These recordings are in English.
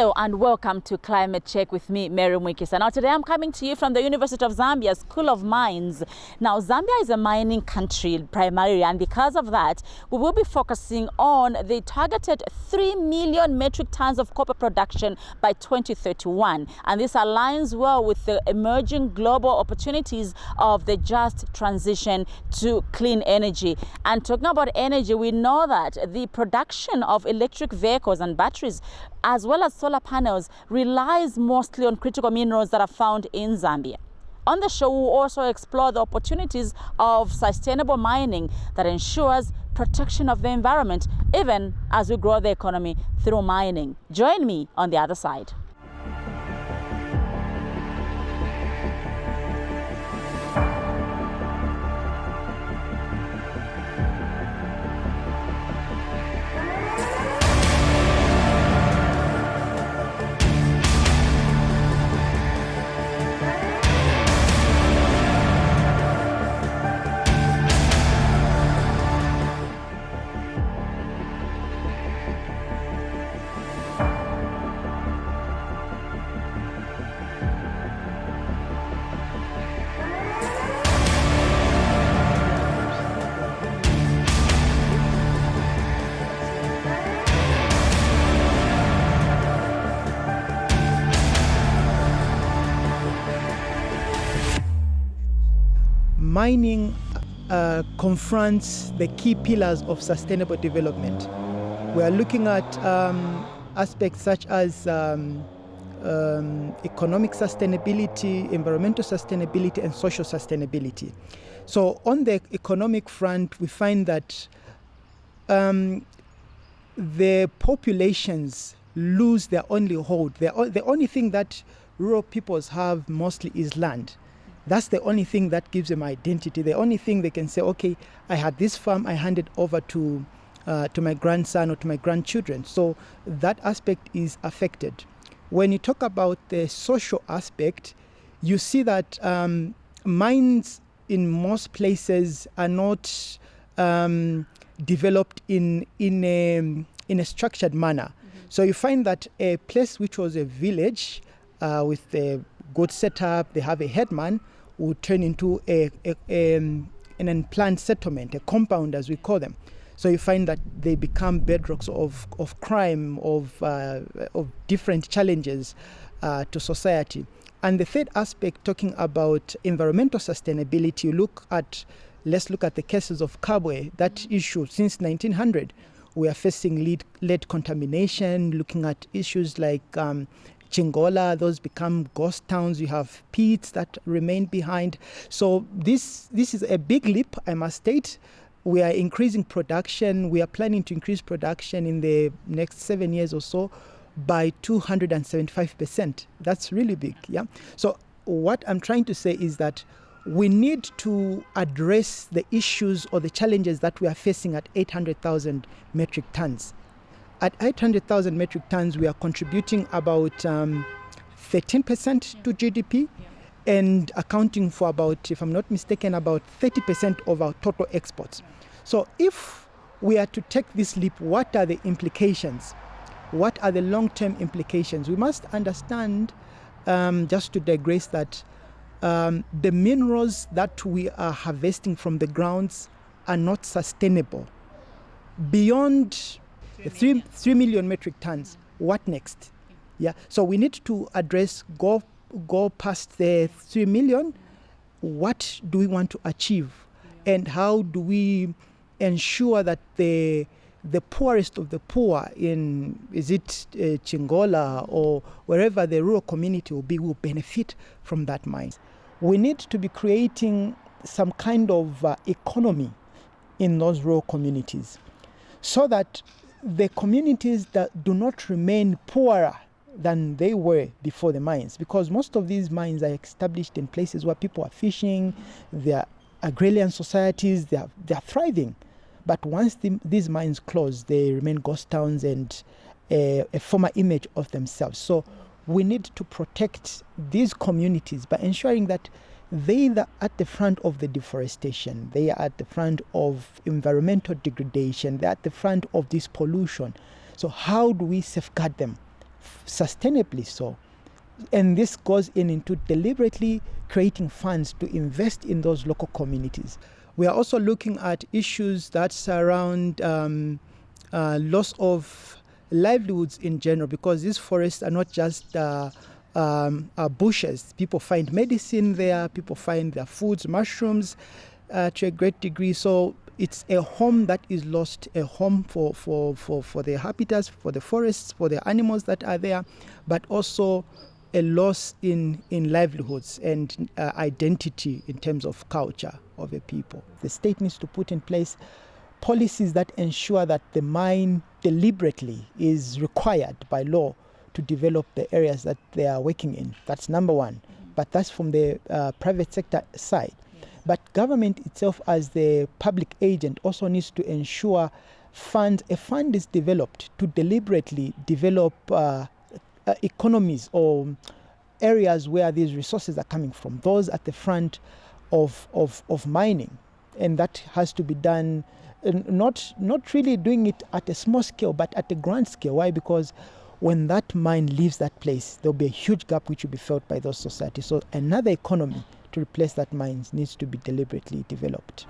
Hello and welcome to Climate Check with me, Mary Mwikisa. Now today I'm coming to you from the University of Zambia School of Mines. Now Zambia is a mining country primarily, and because of that we will be focusing on the targeted 3 million metric tons of copper production by 2031. And this aligns well with the emerging global opportunities of the just transition to clean energy. And talking about energy, we know that the production of electric vehicles and batteries as well as solar panels relies mostly on critical minerals that are found in Zambia. On the show, we'll also explore the opportunities of sustainable mining that ensures protection of the environment, even as we grow the economy through mining. Join me on the other side. Mining confronts the key pillars of sustainable development. We are looking at aspects such as economic sustainability, environmental sustainability, and social sustainability. So on the economic front, we find that the populations lose their only hold. The only thing that rural peoples have mostly is land. That's the only thing that gives them identity. The only thing they can say, okay, I had this farm, I handed over to my grandson or to my grandchildren. So that aspect is affected. When you talk about the social aspect, you see that mines in most places are not developed in a structured manner. Mm-hmm. So you find that a place which was a village with a good setup, they have a headman, will turn into an unplanned settlement, a compound as we call them. So you find that they become bedrocks of crime, of different challenges to society. And the third aspect, talking about environmental sustainability, let's look at the cases of Kabwe, that issue since 1900. We are facing lead contamination, looking at issues like Chingola, those become ghost towns. You have pits that remain behind. So this is a big leap, I must state. We are increasing production. We are planning to increase production in the next 7 years or so by 275%. That's really big, yeah? So what I'm trying to say is that we need to address the issues or the challenges that we are facing at 800,000 metric tons. At 800,000 metric tons, we are contributing about 13% to GDP and accounting for about, if I'm not mistaken, about 30% of our total exports. So if we are to take this leap, what are the implications? What are the long-term implications? We must understand, just to digress, that the minerals that we are harvesting from the grounds are not sustainable. Beyond 3 million metric tons, what next? Yeah, so we need to address, go past the 3 million. What do we want to achieve? And how do we ensure that the poorest of the poor is it Chingola or wherever the rural community will benefit from that mine? We need to be creating some kind of economy in those rural communities so that the communities that do not remain poorer than they were before the mines, because most of these mines are established in places where people are fishing, they are agrarian societies, they are thriving. But once these mines close, they remain ghost towns and a former image of themselves. So we need to protect these communities by ensuring that they are at the front of the deforestation, they are at the front of environmental degradation, they are at the front of this pollution. So how do we safeguard them? sustainably so. And this goes into deliberately creating funds to invest in those local communities. We are also looking at issues that surround loss of livelihoods in general, because these forests are not just bushes. People find medicine there, people find their foods, mushrooms, to a great degree. So it's a home that is lost, a home for the habitats, for the forests, for the animals that are there, but also a loss in livelihoods and identity in terms of culture of a people. The state needs to put in place policies that ensure that the mine deliberately is required by law to develop the areas that they are working in. That's number one. But that's from the private sector side. But government itself, as the public agent, also needs to ensure a fund is developed to deliberately develop economies or areas where these resources are coming from, those at the front of mining. And that has to be done, not really doing it at a small scale, but at a grand scale. Why? Because when that mine leaves that place, there'll be a huge gap which will be felt by those societies. So another economy to replace that mine needs to be deliberately developed.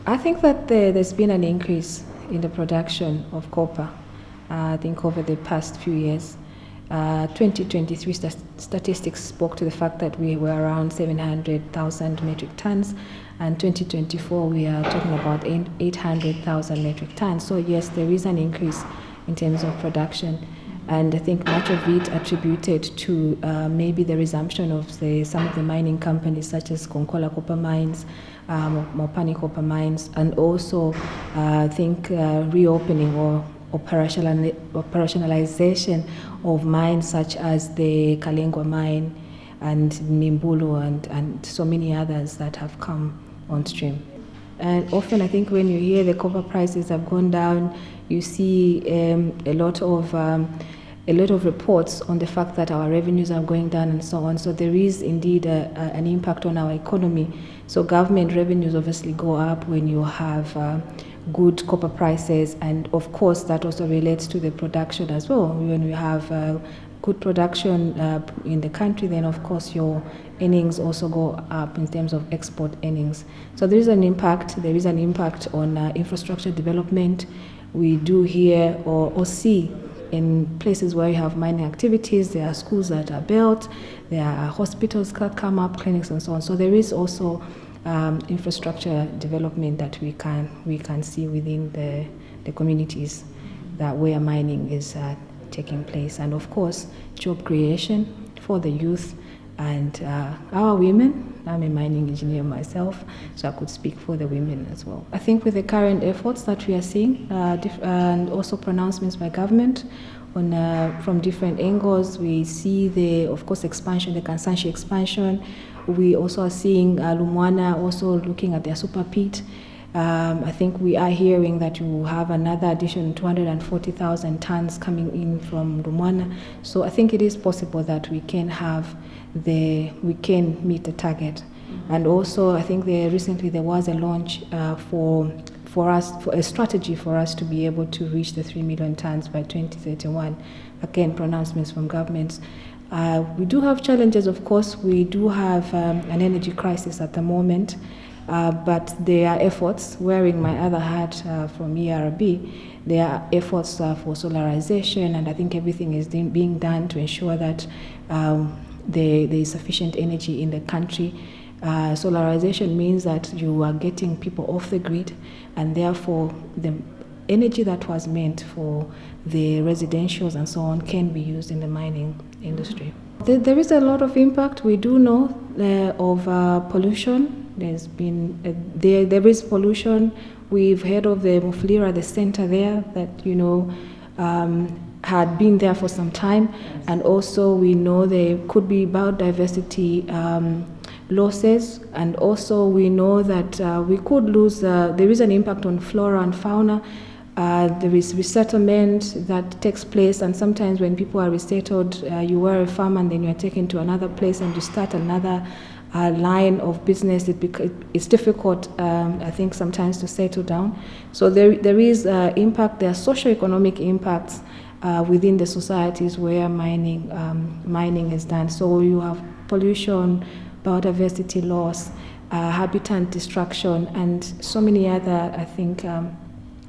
I think that there's been an increase in the production of copper, I think over the past few years. 2023 statistics spoke to the fact that we were around 700,000 metric tons, and 2024 we are talking about 800,000 metric tons. So yes, there is an increase in terms of production, and I think much of it attributed to maybe the resumption of some of the mining companies such as Konkola Copper Mines, Mopani Copper Mines, and also I think reopening or operationalization of mines such as the Kalengwa mine and Mimbulu and so many others that have come on stream. And often I think when you hear the copper prices have gone down, you see a lot of reports on the fact that our revenues are going down and so on. So there is indeed an impact on our economy. So government revenues obviously go up when you have good copper prices, and of course that also relates to the production as well. When you have good production in the country, then of course your earnings also go up in terms of export earnings. So there is an impact. There is an impact on infrastructure development. We do hear or see in places where you have mining activities, there are schools that are built, there are hospitals that come up, clinics and so on. So there is also infrastructure development that we can see within the communities that where mining is taking place. And of course, job creation for the youth and our women. I'm a mining engineer myself, so I could speak for the women as well. I think with the current efforts that we are seeing, and also pronouncements by government on from different angles, we see the, of course, expansion, the Kansanshi expansion. We also are seeing Lumwana also looking at their super pit. I think we are hearing that you have another addition, 240,000 tons coming in from Lumwana. So I think it is possible that we can meet the target. And also I think recently there was a launch for a strategy for us to be able to reach the 3 million tons by 2031. Again, pronouncements from governments. We do have challenges, of course. We do have an energy crisis at the moment, but there are efforts, wearing my other hat from ERB, there are efforts for solarization, and I think everything is being done to ensure that there is sufficient energy in the country. Solarization means that you are getting people off the grid, and therefore the energy that was meant for the residentials and so on can be used in the mining industry. There is a lot of impact. We do know of pollution. There's been there is pollution. We've heard of the Mufulira, the center there that had been there for some time, and also we know there could be biodiversity losses, and also we know that we could lose. There is an impact on flora and fauna. There is resettlement that takes place, and sometimes when people are resettled, you were a farmer and then you are taken to another place and you start another line of business. It's difficult, I think, sometimes to settle down. So there is impact. There are socio-economic impacts within the societies where mining is done. So you have pollution, biodiversity loss, habitat destruction, and so many other, I think,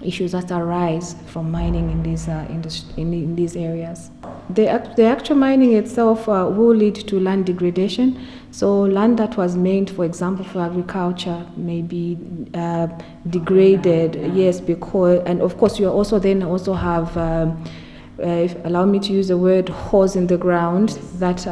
issues that arise from mining in these areas. The actual mining itself will lead to land degradation. So land that was meant, for example, for agriculture may be degraded. Yes, because, and of course you also have, allow me to use the word, holes in the ground that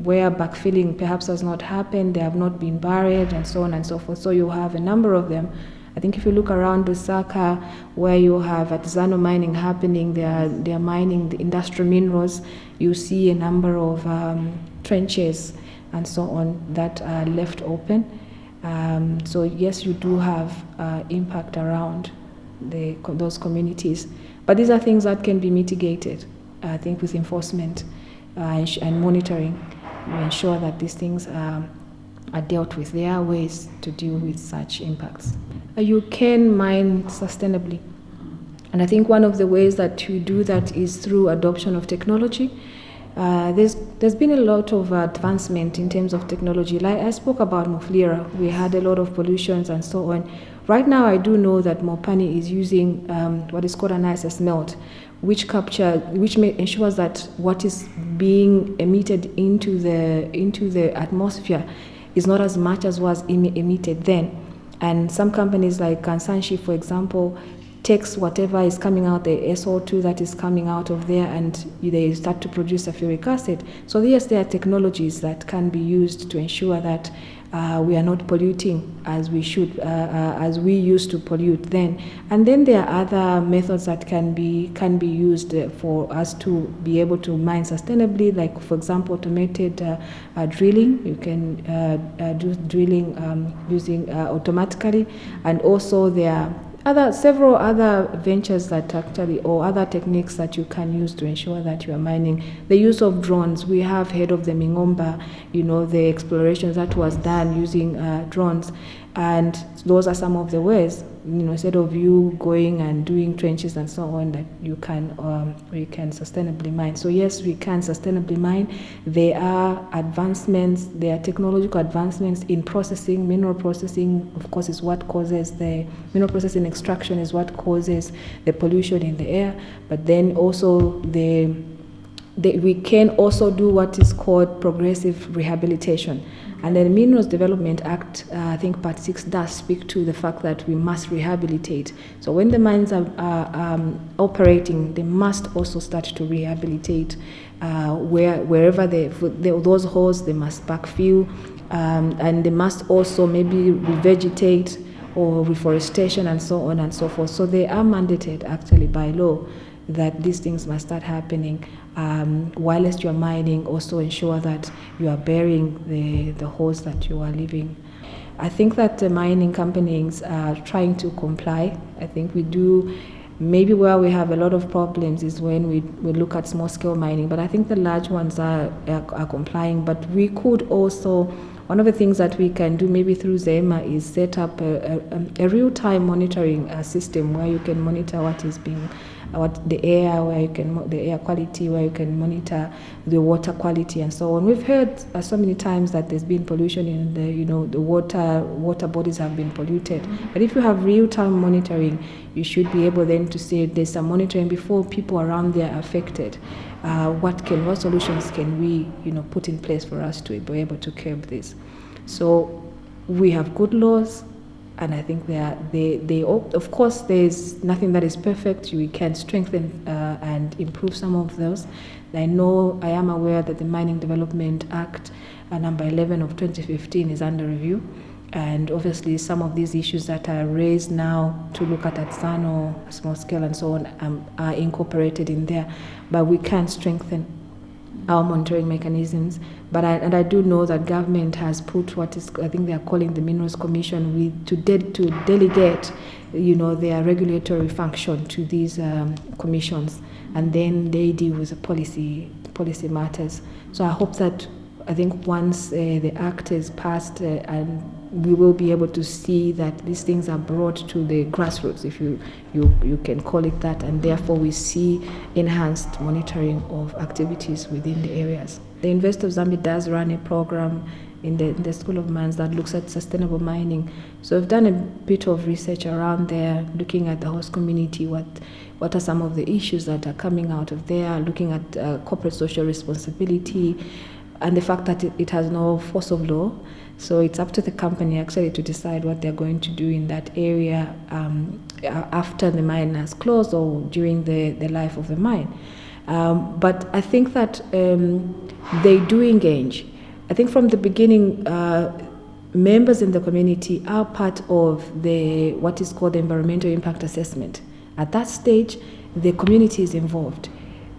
where backfilling perhaps has not happened, they have not been buried, and so on and so forth. So you have a number of them. I think if you look around Lusaka, where you have artisanal mining happening, they are mining the industrial minerals, you see a number of trenches and so on that are left open. So yes, you do have impact around those communities. But these are things that can be mitigated, I think, with enforcement and monitoring to ensure that these things are dealt with. There are ways to deal with such impacts. You can mine sustainably. And I think one of the ways that you do that is through adoption of technology. There's been a lot of advancement in terms of technology. Like I spoke about Mufulira, we had a lot of pollutions and so on. Right now, I do know that Mopani is using what is called an ISS melt, which ensures that what is being emitted into the atmosphere is not as much as was emitted then. And some companies like Kansanshi, for example, takes whatever is coming out, the SO2 that is coming out of there, and they start to produce sulfuric acid. So yes, there are technologies that can be used to ensure that we are not polluting as we should, as we used to pollute then. And then there are other methods that can be used for us to be able to mine sustainably, like, for example, automated drilling. You can do drilling using automatically, and also there are several other ventures that actually, or other techniques that you can use to ensure that you are mining. The use of drones, we have heard of the Mingomba, the explorations that was done using drones, and those are some of the ways, instead of you going and doing trenches and so on, that we can sustainably mine. So yes, we can sustainably mine. There are advancements, there are technological advancements in processing. Mineral processing, of course, is what causes the mineral processing extraction is what causes the pollution in the air. But then also we can also do what is called progressive rehabilitation. And the Minerals Development Act, I think Part 6 does speak to the fact that we must rehabilitate. So when the mines are operating, they must also start to rehabilitate wherever those holes, they must backfill, and they must also maybe revegetate or reforestation and so on and so forth. So they are mandated actually by law that these things must start happening. Whilst you are mining, also ensure that you are burying the holes that you are leaving. I think that the mining companies are trying to comply. I think we do. Maybe where we have a lot of problems is when we look at small-scale mining, but I think the large ones are complying. But we could also, one of the things that we can do maybe through ZEMA is set up a real-time monitoring system where you can monitor what is being what the air, where you can the air quality, where you can monitor the water quality and so on. We've heard so many times that there's been pollution in the water bodies have been polluted. But if you have real-time monitoring, you should be able then to say there's some monitoring before people around there are affected. What solutions can we put in place for us to be able to curb this? So we have good laws, and I think they of course there's nothing that is perfect. We can strengthen and improve some of those. I am aware that the Mining Development Act number 11 of 2015 is under review, and obviously some of these issues that are raised now to look at Sano, small scale and so on are incorporated in there, but we can strengthen our monitoring mechanisms. But I do know that government has put what is, I think they are calling the Minerals Commission to delegate their regulatory function to these commissions, and then they deal with the policy matters. So I hope that, I think once the act is passed and we will be able to see that these things are brought to the grassroots, if you can call it that, and therefore we see enhanced monitoring of activities within the areas. The University of Zambia does run a program in the School of Mines that looks at sustainable mining. So we've done a bit of research around there, looking at the host community, what are some of the issues that are coming out of there, looking at corporate social responsibility, and the fact that it has no force of law. So it's up to the company actually to decide what they're going to do in that area after the mine has closed or during the life of the mine. But I think that they do engage. I think from the beginning, members in the community are part of what is called the environmental impact assessment. At that stage, the community is involved.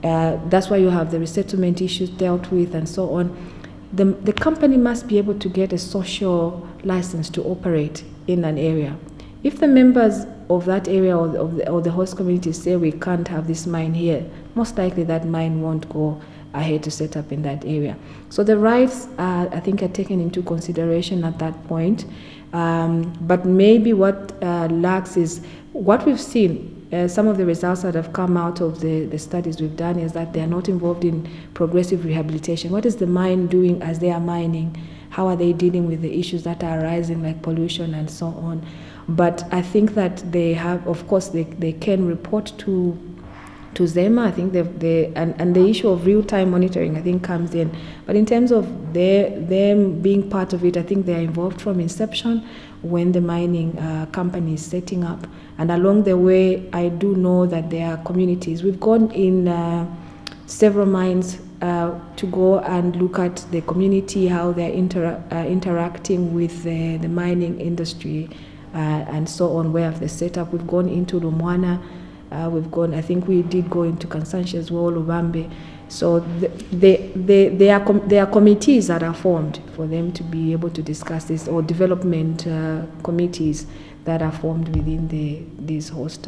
That's why you have the resettlement issues dealt with and so on. The company must be able to get a social license to operate in an area. If the members of that area or the host community say we can't have this mine here, most likely that mine won't go ahead to set up in that area. So the rights, I think, are taken into consideration at that point. But maybe what lacks is what we've seen. Some of the results that have come out of the studies we've done is that they are not involved in progressive rehabilitation. What is the mine doing as they are mining? How are they dealing with the issues that are arising, like pollution and so on? But I think that they have, of course, they can report to ZEMA. I think and the issue of real-time monitoring, I think, comes in. But in terms of them being part of it, I think they are involved from inception when the mining company is setting up. And along the way, I do know that there are communities. We've gone in several mines to go and look at the community, how they're interacting with the mining industry and so on, where have they set up. We've gone into Lumwana. I think we did go into Kansanshi as well, Lubambe. So there are committees that are formed for them to be able to discuss this, or development committees that are formed within these host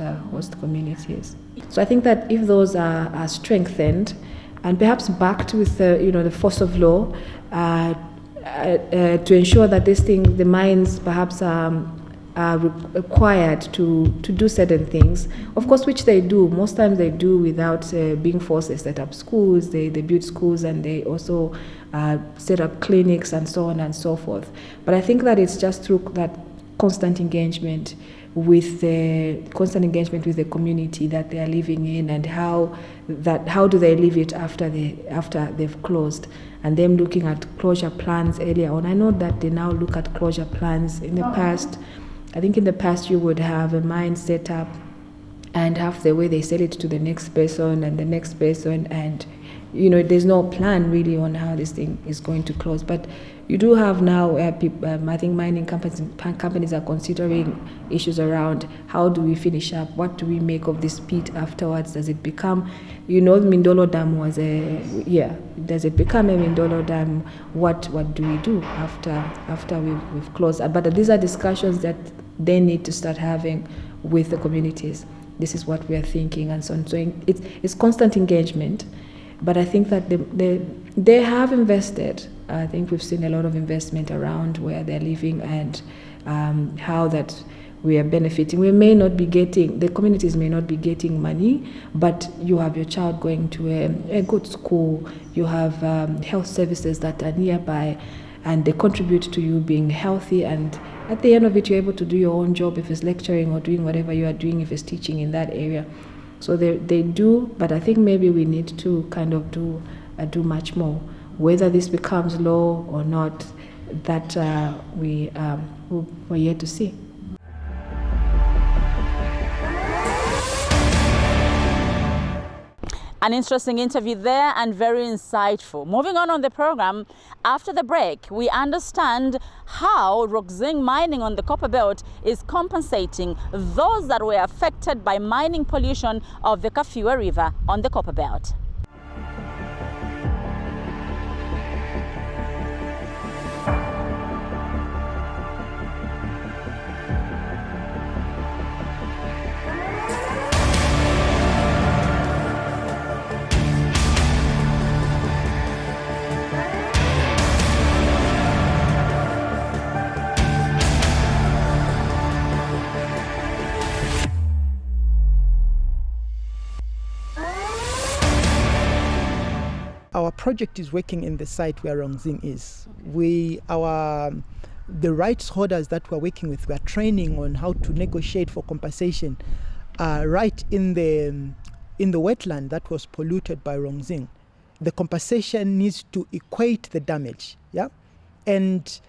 communities. So I think that if those are strengthened and perhaps backed with the force of law to ensure that the mines perhaps are required to do certain things, of course, which they do. Most times they do without being forced. They set up schools, they build schools, and they also set up clinics and so on and so forth. But I think that it's just through that constant engagement with the community that they are living in, and how do they live it after they've closed, and them looking at closure plans earlier on. I know that they now look at closure plans. In the past, I think in the past you would have a mine set up and have the way they sell it to the next person and the next person, and there's no plan really on how this thing is going to close. But you do have now I think mining companies are considering issues around how do we finish up, what do we make of this pit afterwards? Does it become, Mindolo Dam was does it become a Mindolo Dam? What do we do after we've closed? But these are discussions that they need to start having with the communities. This is what we are thinking, and so on. So it's constant engagement. But I think that they have invested. I think we've seen a lot of investment around where they're living, and how that we are benefiting. We may not be getting, the communities may not be getting money, but you have your child going to a good school, you have health services that are nearby, and they contribute to you being healthy, and at the end of it, you're able to do your own job if it's lecturing or doing whatever you are doing, if it's teaching in that area. So they do, but I think maybe we need to kind of do much more. Whether this becomes law or not, that we're yet to see. An interesting interview there and very insightful. Moving on the program, after the break, we understand how Rongzing mining on the Copper Belt is compensating those that were affected by mining pollution of the Kafue River on the Copper Belt. Our project is working in the site where Rongzing is. The rights holders that we're working with, we're training on how to negotiate for compensation right in the wetland that was polluted by Rongzing. The compensation needs to equate the damage, yeah? And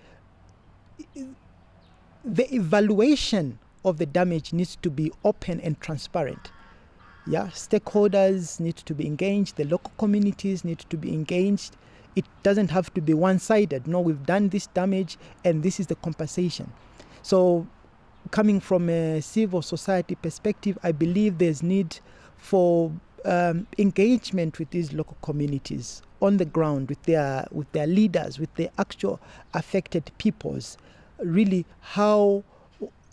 the evaluation of the damage needs to be open and transparent. Yeah, stakeholders need to be engaged, the local communities need to be engaged. It doesn't have to be one-sided. No, we've done this damage and this is the compensation. So coming from a civil society perspective, I believe there's need for engagement with these local communities on the ground, with their leaders, with the actual affected peoples. Really,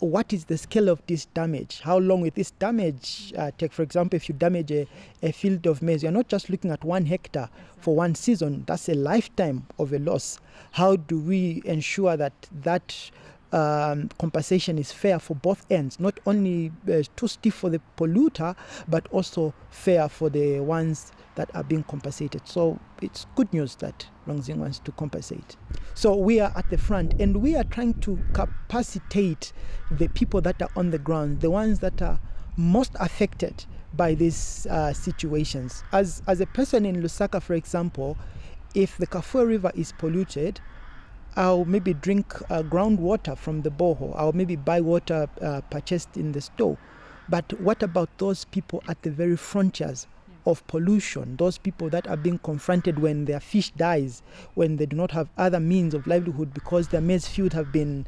what is the scale of this damage? How long will this damage take? For example, if you damage a field of maize, you're not just looking at 1 hectare for one season. That's a lifetime of a loss. How do we ensure that compensation is fair for both ends? Not only too stiff for the polluter, but also fair for the ones that are being compensated. So it's good news that Rongzing wants to compensate. So we are at the front and we are trying to capacitate the people that are on the ground, the ones that are most affected by these situations. As a person in Lusaka, for example, if the Kafue River is polluted, I'll maybe drink groundwater from the borehole. I'll maybe buy water purchased in the store. But what about those people at the very frontiers of pollution, those people that are being confronted when their fish dies, when they do not have other means of livelihood because their maize field have been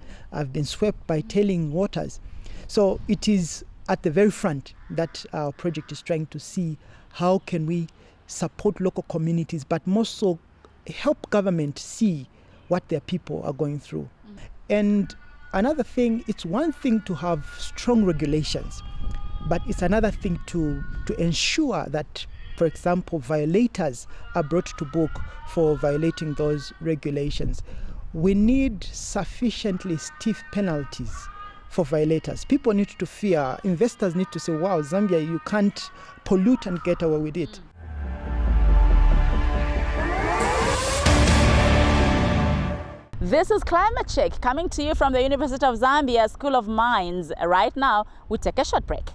swept by tailing waters? So it is at the very front that our project is trying to see how can we support local communities, but more so help government see what their people are going through. And another thing, it's one thing to have strong regulations, but it's another thing to ensure that, for example, violators are brought to book for violating those regulations. We need sufficiently stiff penalties for violators. People need to fear, investors need to say, wow, Zambia, you can't pollute and get away with it. This is Climate Check coming to you from the University of Zambia School of Mines. Right now, we take a short break.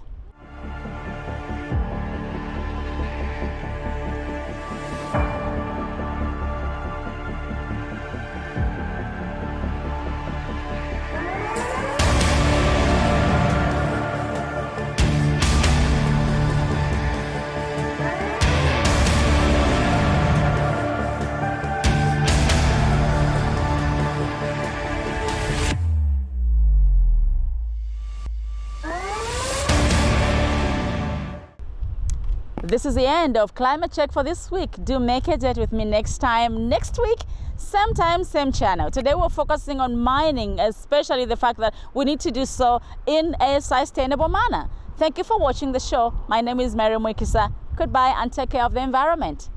This is the end of Climate Check for this week. Do make a date with me next time. Next week, same time, same channel. Today we're focusing on mining, especially the fact that we need to do so in a sustainable manner. Thank you for watching the show. My name is Mary Mwikisa. Goodbye and take care of the environment.